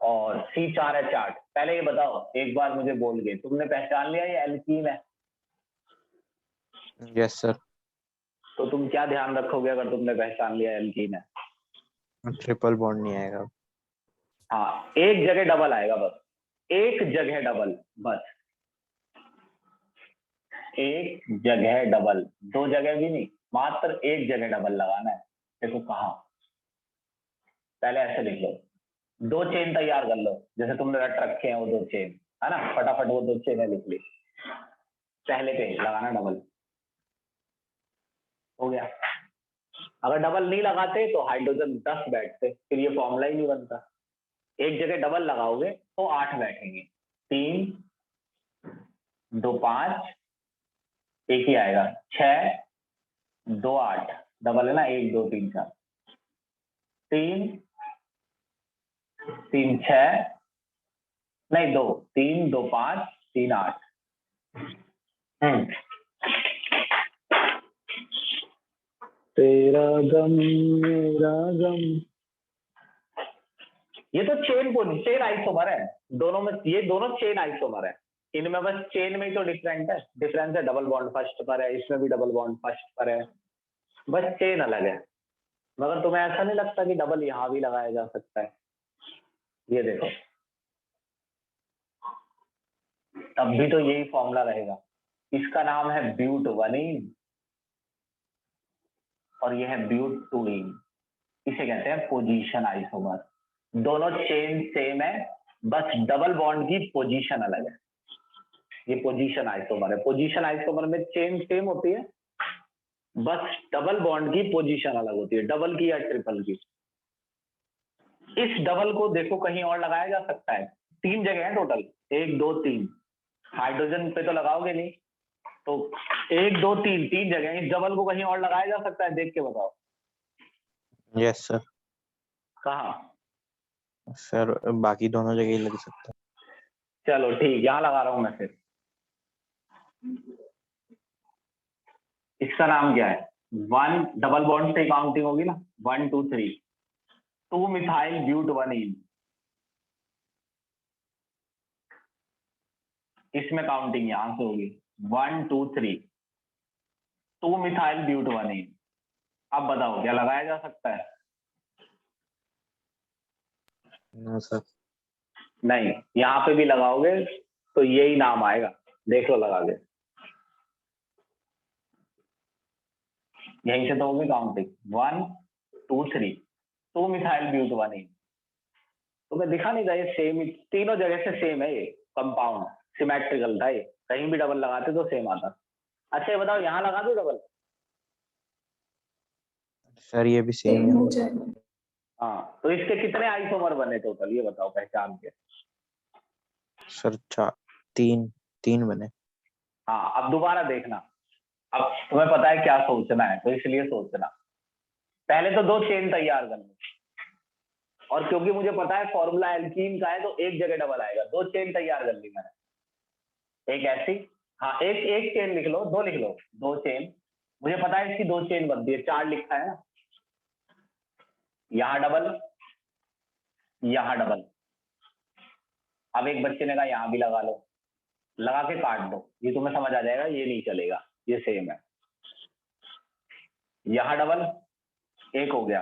और C4H8। पहले ये बताओ, एक बार मुझे बोल गए, तुमने पहचान लिया ये एल्कीन है, यस सर। तो तुम क्या ध्यान रखोगे अगर तुमने पहचान लिया एल्कीन है? ट्रिपल बॉन्ड नहीं आएगा। हाँ, एक जगह डबल आएगा बस, एक जगह डबल, बस एक जगह डबल, 2 जगह भी नहीं, मात्र एक जगह डबल लगाना है। देखो कहाँ, पहले ऐसे लिख लो, 2 चेन तैयार कर लो, जैसे तुमने रट रखे हैं वो 2 चेन है ना, फटाफट वो 2 चेन लिख ली, पहले पे लगाना डबल, हो गया। अगर डबल नहीं लगाते तो हाइड्रोजन 10 बैठते, फिर ये फॉर्मूला ही नहीं बनता। एक जगह डबल लगाओगे तो 8 बैठेंगे, 3 2 5, एक ही आएगा, 6 2 8, डबल है ना, 1 2 3 4, 3 3 6, नहीं 2 3 2 5 3 8। तेरा गम मेरा गम, ये तो चेन आइसोमर है, दोनों में, ये दोनों चेन आइसोमर है, इनमें बस चेन में ही तो डिफरेंस है, डबल बॉन्ड फर्स्ट पर है, इसमें भी डबल बॉन्ड फर्स्ट पर है, बस चेन अलग है। मगर तुम्हें ऐसा नहीं लगता कि डबल यहां भी लगाया जा सकता है? ये देखो, तब भी तो यही फॉर्मूला रहेगा, इसका नाम है ब्यूटवनीन और यह है ब्यूटूइन, इसे कहते हैं पोजीशन आइसोमर। दोनों चेन सेम है, बस डबल बॉन्ड की पोजीशन अलग है, ये पोजीशन आइसोमर है। पोजीशन आइसोमर में चेन सेम होती है, बस डबल बॉन्ड की पोजीशन अलग होती है, डबल की या ट्रिपल की। इस डबल को देखो कहीं और लगाया जा सकता है, 3 जगह है टोटल, 1 2 3, हाइड्रोजन पे तो लगाओगे नहीं, तो 1 2 3 जगह, इस डबल को कहीं और लगाया जा सकता है? देख के बताओ। Yes sir. कहाँ? सर बाकी दोनों जगह ही लग सकता है। चलो ठीक, यहाँ लगा रहा हूं मैं फिर, इसका नाम क्या है? 1 डबल बॉन्ड से काउंटिंग होगी ना, 1 2 3, 2 मिथाइल ब्यूटवनीन, इसमें काउंटिंग यहां से होगी 1 2 3, 2 मिथाइल ब्यूटवनीन। अब बताओ क्या लगाया जा सकता है? No sir. नहीं, यहाँ पे भी लगाओगे तो यही नाम आएगा, देख लो लगा के, यहीं से तो होगी काउंटिंग, 1 2 3, 2 मिथाइल ब्यूटवनीन। तो मैं दिखा नहीं था, ये सेम ही, तीनों जगह से सेम है, ये कंपाउंड सिमेट्रिकल था, ये कहीं भी डबल लगाते तो सेम आता। अच्छा ये बताओ, यहाँ लगा दो डबल? सर ये भी सेम सेम है। हो जाएगा। हाँ, तो इसके कितने आइसोमर बने टोटल, ये बताओ पहचान के। सर 3 बने। हाँ, अब दोबारा देखना, अब तुम्हें पता है क्या सोचना है, तो इसलिए सोचना, पहले तो 2 चेन तैयार कर लो, और क्योंकि मुझे पता है फॉर्मूला एल्कीन का है तो एक जगह डबल आएगा, 2 चेन तैयार कर ली मैंने, एक ऐसी, हाँ एक चेन लिख लो, 2 लिख लो, 2 चेन, मुझे पता है इसकी 2 चेन बनती है, 4 लिखा है ना, यहाँ डबल यहाँ डबल। अब एक बच्चे ने कहा यहाँ भी लगा लो, लगा के काट दो, ये तुम्हें समझ आ जाएगा ये नहीं चलेगा, ये सेम है, यहाँ डबल, एक हो गया।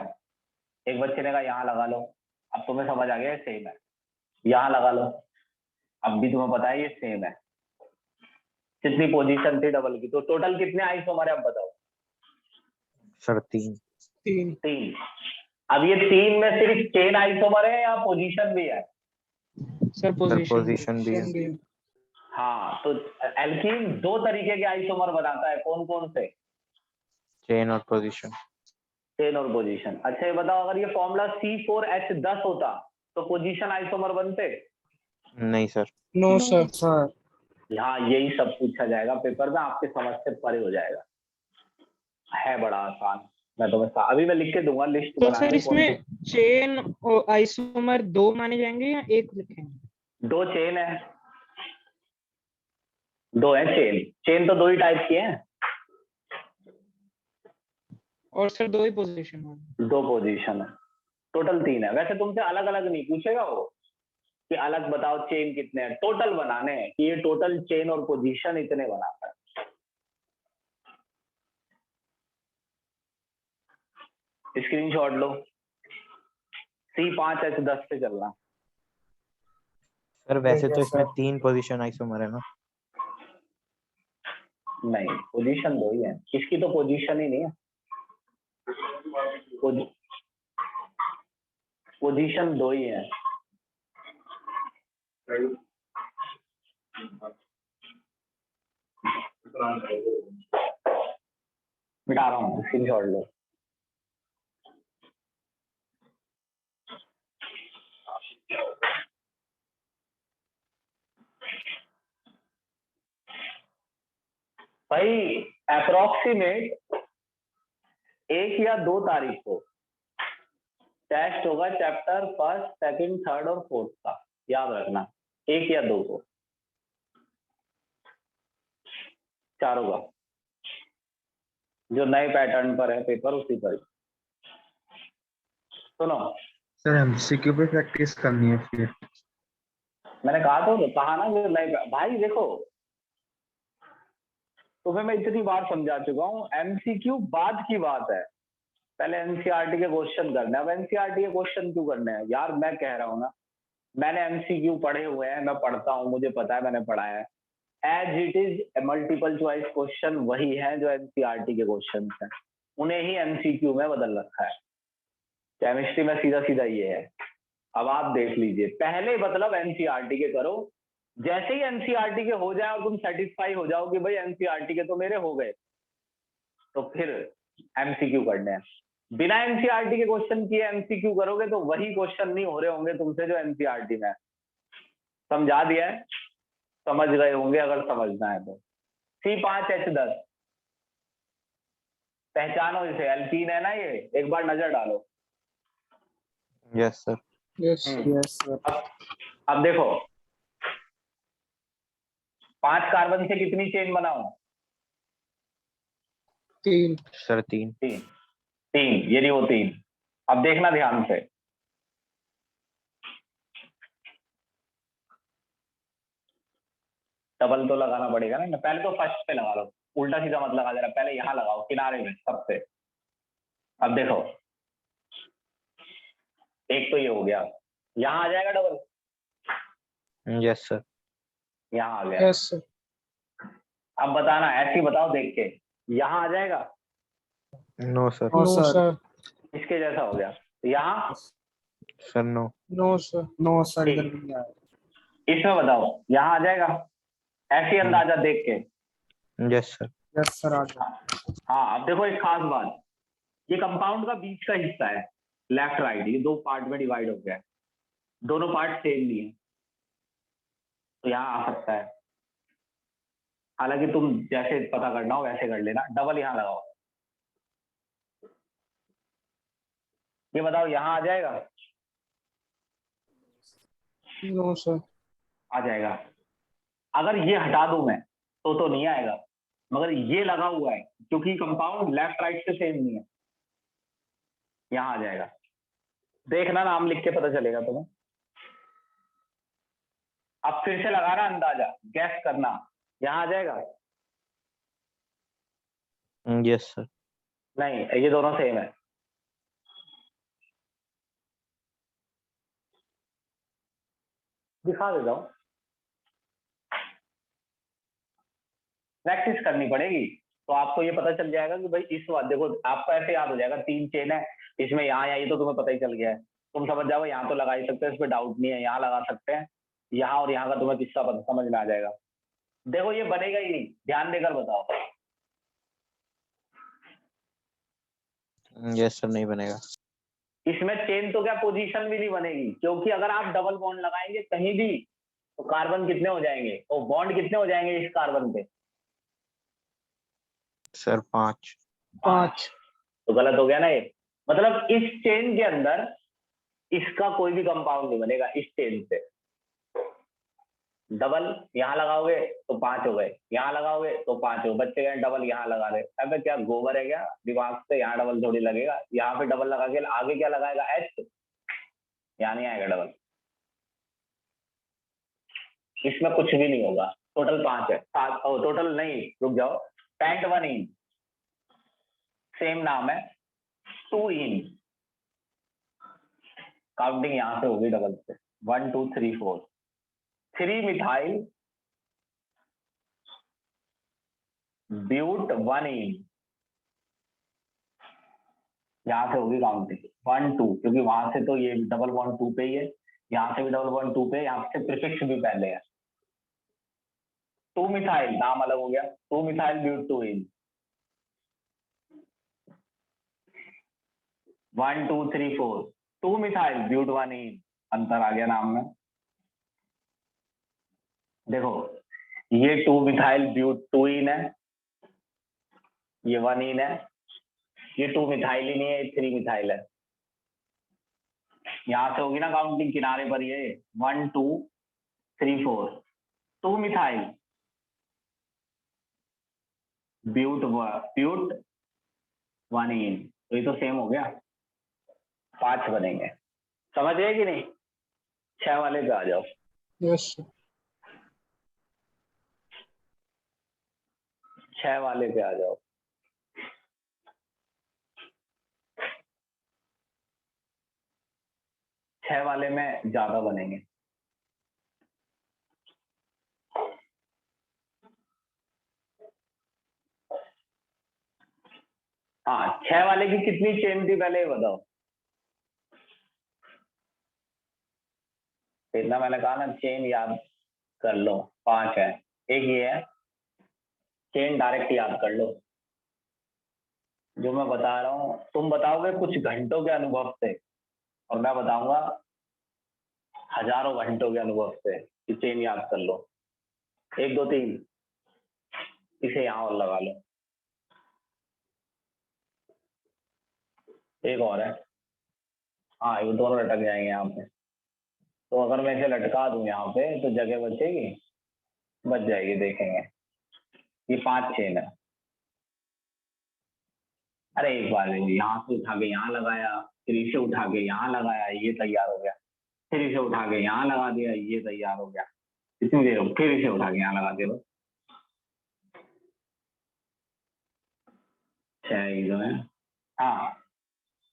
एक बच्चे ने कहा यहाँ लगा लो, अब तुम्हें समझ आ गया ये सेम है, यहाँ लगा लो, अब भी तुम्हें पता है ये सेम है। कितनी पोजीशन थी डबल की, तो टोटल कितने आइसोमर है अब बताओ? सर 3। 3। 3। अब ये तीन में सिर्फ चेन आइसोमर है या पोजीशन भी है? सर पोजीशन पोजीशन भी है। हाँ, तो एल्कीन दो तरीके के आइसोमर बनाता है, कौन कौन से? चेन और पोजीशन। चेन और पोजीशन। अच्छा ये बताओ, अगर ये फॉर्मूला C4H10 होता तो पोजीशन आइसोमर बनते? नहीं सर। No sir. sir. यहाँ यही सब पूछा जाएगा पेपर में, आपके समझ से परे हो जाएगा, है बड़ा आसान। मैं तुम्हें अभी मैं लिख के दूंगा लिस्ट तो बना सर के, इसमें चेन और आइसोमर दो माने जाएंगे या एक लिखेंगे? दो चेन है, दो है चेन। चेन तो दो ही टाइप की है। और सर दो ही पोजीशन होंगे। दो पोजीशन है, टोटल तीन है। वैसे तुमसे अलग अलग नहीं पूछेगा वो कि अलग बताओ चेन कितने हैं, टोटल बनाने हैं कि ये टोटल चेन और पोजीशन इतने बनाता है। स्क्रीनशॉट लो, C5H10 पे चलना। सर वैसे तो Yes, इसमें sir. 3 पोजीशन आइसोमर है ना? नहीं, पोजीशन दो ही है, इसकी तो पोजीशन ही नहीं है। पोजीशन दो ही है। मिटा रहा हूँ, स्क्रीनशॉट लो। भाई अप्रोक्सीमेट 1 या 2 तारीख को टेस्ट होगा चैप्टर फर्स्ट, सेकंड, थर्ड और फोर्थ का, याद रखना। 1 या 2 को, चारों का, जो नए पैटर्न पर है पेपर उसी पर। सुनो, सर एमसीक्यू पे प्रैक्टिस करनी है फिर। मैंने कहा तो कहा ना जो नए भाई देखो, तुम्हें मैं इतनी बार समझा चुका हूँ, एमसीक्यू बाद की बात है, पहले एनसीईआरटी के क्वेश्चन करने हैं। अब एनसीईआरटी के क्वेश्चन क्यों करने हैं यार? मैं कह रहा हूँ ना, मैंने एमसीक्यू पढ़े हुए हैं, मैं पढ़ता हूँ, मुझे पता है, मैंने पढ़ा है। As it is multiple choice question वही है जो एनसीईआरटी के क्वेश्चन हैं, उन्हें ही एमसीक्यू में बदल रखा है। केमिस्ट्री में सीधा सीधा ये है। अब आप देख लीजिए, पहले मतलब एनसीईआरटी के करो, जैसे ही एनसीईआरटी के हो जाए और तुम सेटिस्फाई हो जाओ कि भाई एनसीईआरटी के तो मेरे हो गए, तो फिर एमसीक्यू करने हैं। बिना एनसीईआरटी के क्वेश्चन किए एमसीक्यू करोगे तो वही क्वेश्चन नहीं हो रहे होंगे तुमसे जो एनसीईआरटी में है। समझा दिया है? समझ गए होंगे अगर समझना है तो। C5H10 पहचानो इसे, एल्कीन है ना ये, एक बार नजर डालो। Yes sir. Yes Yes, sir. अब देखो, 5 कार्बन से कितनी चेन बनाऊं? 3। सर 3। 3, ये नहीं वो 3। अब देखना ध्यान से, डबल तो लगाना पड़ेगा ना, पहले तो फर्स्ट पे लगा लो, उल्टा सीधा मत लगा देना, पहले यहाँ लगाओ किनारे में सबसे। अब देखो, एक तो ये हो गया, यहाँ आ जाएगा डबल। Yes sir. यहाँ आ गया। Yes sir. अब बताना, ऐसे ही बताओ देख के, यहाँ आ जाएगा? No sir. No, no sir. Sir. इसके जैसा हो गया। यहाँ sir no. No sir. No, sir. ठीक। इधर भी नहीं आया. इसमें बताओ यहाँ आ जाएगा? ऐसी अंदाजा देख के। Yes sir. Yes, sir. आ गया. हाँ, अब देखो एक खास बात, ये कंपाउंड का बीच का हिस्सा है, लेफ्ट राइट, ये 2 पार्ट में डिवाइड हो गया है, दोनों पार्ट सेम नहीं है, तो यहाँ आ सकता है। हालांकि तुम जैसे पता करना हो वैसे कर लेना। डबल यहाँ लगाओ, ये बताओ यहाँ आ जाएगा? No sir. आ जाएगा। अगर ये हटा दूं मैं तो नहीं आएगा, मगर ये लगा हुआ है क्योंकि कंपाउंड लेफ्ट राइट से सेम नहीं है, यहाँ आ जाएगा। देखना, नाम लिख के पता चलेगा तुम्हें। अब फिर से लगाना अंदाजा, गैस करना, यहाँ आ जाएगा? Yes sir. नहीं, ये दोनों सेम है। दिखा देता हूँ, प्रैक्टिस करनी पड़ेगी। तो आपको ये पता चल जाएगा कि भाई इस बात देखो, आपको ऐसे याद हो जाएगा 3 चेन है, इसमें यहाँ आई तो तुम्हें पता ही चल गया है, तुम समझ जाओगे यहाँ तो लगा ही सकते हैं, इस पर डाउट नहीं है, यहाँ लगा सकते हैं, यहाँ और यहाँ का तुम्हें किस्सा पता समझ में आ जाएगा। देखो ये बनेगा ही नहीं, ध्यान देकर बताओ। यस सर, नहीं बनेगा। इसमें चेन तो क्या पोजीशन भी नहीं बनेगी, क्योंकि अगर आप डबल बॉन्ड लगाएंगे कहीं भी तो कार्बन कितने हो जाएंगे, तो बॉन्ड कितने हो जाएंगे इस कार्बन पे? सर 5। 5। तो गलत हो गया ना ये, मतलब इस चेन के अंदर इसका कोई भी कंपाउंड नहीं बनेगा इस चेन से। डबल यहाँ लगाओगे तो 5 हो गए, यहाँ लगाओगे तो 5 हो, बच्चे गए डबल यहाँ लगा रहे, अबे क्या गोबर है क्या दिमाग से, यहाँ डबल थोड़ी लगेगा, यहाँ पे डबल लगा के आगे क्या लगाएगा एच, यहाँ नहीं आएगा डबल, इसमें कुछ भी नहीं होगा। टोटल 5 है, 7 टोटल नहीं, रुक जाओ, पेंट 1 इन, सेम नाम है 2 इन, काउंटिंग यहाँ से होगी डबल से, 1 2 3 4, 3 मिथाइल ब्यूट 1 इन, यहाँ से होगी काउंटिंग 1 2, क्योंकि वहां से तो ये डबल बॉन्ड 2 पे ही है, यहाँ से भी डबल बॉन्ड 2 पे, यहाँ से प्रीफिक्स भी पहले है। 2 मिथाइल नाम अलग हो गया, 2 मिथाइल ब्यूट 2 इन, 1 2 3 4, 2 मिथाइल ब्यूट 1 इन, अंतर आ गया नाम में। देखो ये 2 मिथाइल ब्यूट 2 इन है, ये 1 इन है, ये 2 मिथाइल ही नहीं है, ये 3 मिथाइल है, यहां से होगी ना काउंटिंग किनारे पर, ये 1 2 3 4, 2 मिथाइल ब्यूट 1 इन, तो ये तो सेम हो गया, 5 बनेंगे, समझ गए कि नहीं? 6 वाले पे आ जाओ। Yes sir. 6 वाले पे आ जाओ। छह वाले में ज्यादा बनेंगे। हाँ 6 वाले की कितनी चेन थी पहले ये बताओ। इतना मैंने कहा ना चेन याद कर लो, 5 है, एक ये है, चेन डायरेक्ट याद कर लो। जो मैं बता रहा हूँ तुम बताओगे कुछ घंटों के अनुभव से, और मैं बताऊंगा हजारों घंटों के अनुभव से कि चेन याद कर लो। 1 2 3 इसे यहाँ और लगा लो, एक और है, हाँ ये दोनों लटक जाएंगे यहाँ पे, तो अगर मैं इसे लटका दूं यहाँ पे तो जगह बचेगी, बच जाएगी, देखेंगे। ये 5 चेन है। अरे एक बार यहाँ से उठा के यहाँ लगाया, फिर इसे उठा के यहाँ लगाया, ये तैयार हो गया, फिर इसे उठा के यहाँ लगा दिया, ये तैयार हो गया, इतनी देर फिर इसे उठा के यहाँ लगा दिया, 6 इधर है। हाँ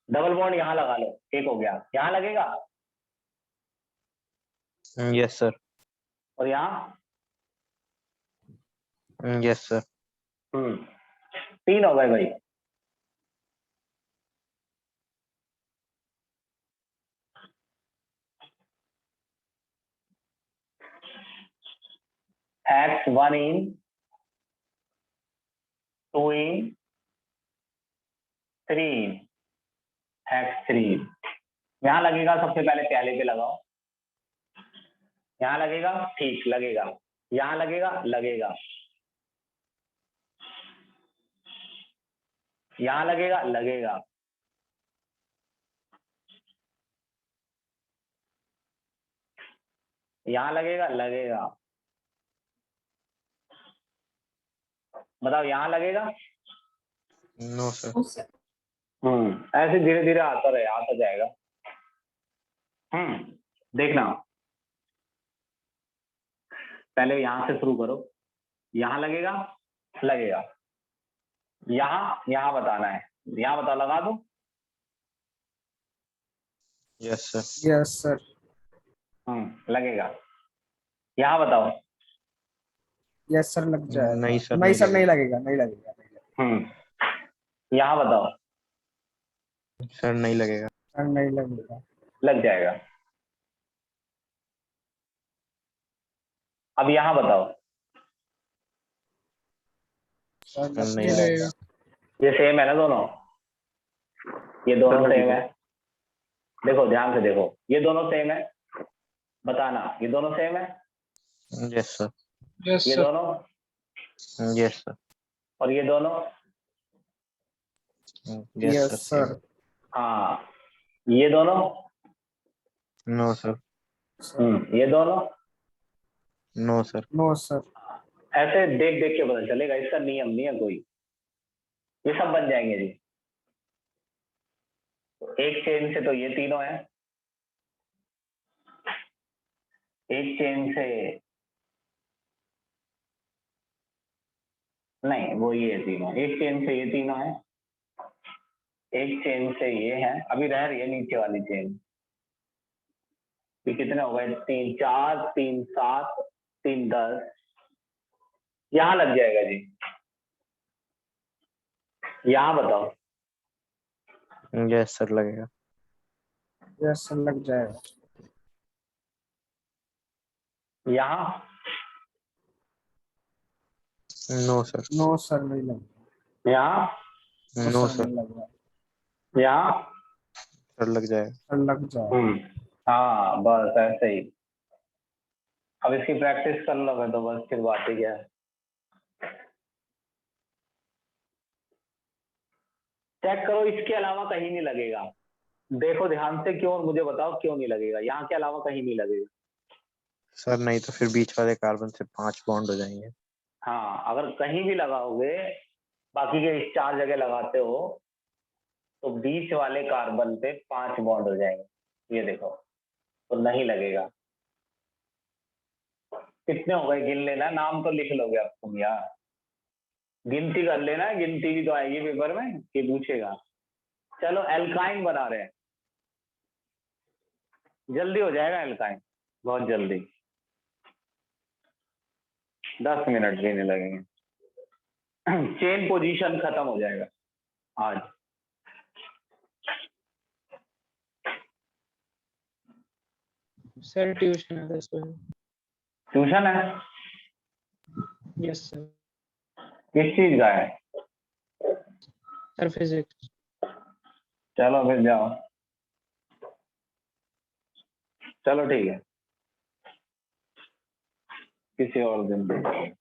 डबल बॉन्ड यहाँ लगा लो, एक हो गया, यहाँ लगेगा यस सर। और यहाँ यस सर। 3 हो गए भाई। X 1 in 2 in 3 in X 3 in, यहाँ लगेगा, सबसे पहले पहले पे लगाओ, यहाँ लगेगा, ठीक लगेगा, यहाँ लगेगा, लगेगा, यहाँ लगेगा, लगेगा, यहाँ लगेगा, लगेगा, बताओ यहाँ लगेगा। No sir. No, sir. ऐसे धीरे धीरे आता रहे, आता जाएगा। देखना पहले यहाँ से शुरू करो, यहाँ लगेगा, लगेगा, यहाँ बताना है, यहाँ बताओ, लगा दो। Yes sir. Yes, sir. लगेगा, यहाँ बताओ। Yes, sir. लग जाएगा। नहीं सर, नहीं नहीं सर, नहीं लगेगा, नहीं लगेगा, नहीं लगेगा। यहाँ बताओ। सर नहीं लगेगा। सर नहीं लगेगा। लग जाएगा। अब यहाँ बताओ। सर नहीं नहीं लगेगा। ये सेम है ना दोनों? ये दोनों सेम है। देखो ध्यान से देखो, ये दोनों सेम है, बताना ये दोनों सेम है। Yes sir. यस ये सर। दोनों यस सर। और ये दोनों। Yes sir. हाँ, ये दोनों। No sir. ये दोनों। No sir. No sir. ऐसे देख देख के पता चलेगा, इसका नियम नहीं है कोई। ये सब बन जाएंगे जी। एक चेन से तो ये तीनों है, एक चेन से नहीं, वो ये तीनों, एक चेन से ये तीनों है, एक चेन से ये है, अभी रह रही है नीचे वाली चेन। ये कितने हो गए? 3 4 3 7 3 10। यहां लग जाएगा जी। यहां बताओ। यस सर लगेगा। यस सर लग जाएगा। यहां। No sir. नो सर नहीं लगेगा। यहां। No sir sir. नहीं लगेगा। यहां। सर लग जाएगा। सर लग जाएगा। हाँ बस ऐसे ही। अब इसकी प्रैक्टिस कर लोगे तो बस फिर बात ही क्या है। चेक करो, इसके अलावा कहीं नहीं लगेगा। देखो ध्यान से, क्यों मुझे बताओ क्यों नहीं लगेगा? यहाँ के अलावा कहीं नहीं लगेगा। सर नहीं तो फिर बीच वाले कार्बन से 5 बॉन्ड हो जाएंगे। हाँ, अगर कहीं भी लगाओगे, बाकी के 4 जगह लगाते हो, तो बीच वाले कार्बन पे 5 बॉन्ड हो जाएंगे। ये देखो, तो नहीं लगेगा। कितने हो गए गिन लेना, नाम तो लिख लोगे अब तुम यार। गिनती कर लेना, गिनती भी तो आएगी पेपर में कि पूछेगा। चलो एल्काइन बना रहे हैं, जल्दी हो जाएगा एल्काइन, बहुत जल्दी। 10 मिनट भी नहीं लगेंगे। चेन पोजीशन खत्म हो जाएगा आज। सर ट्यूशन है this one. ट्यूशन है? Yes sir. किस चीज का है? Sir physics. चलो फिर जाओ। चलो ठीक है, किसी और दिन देखते हैं।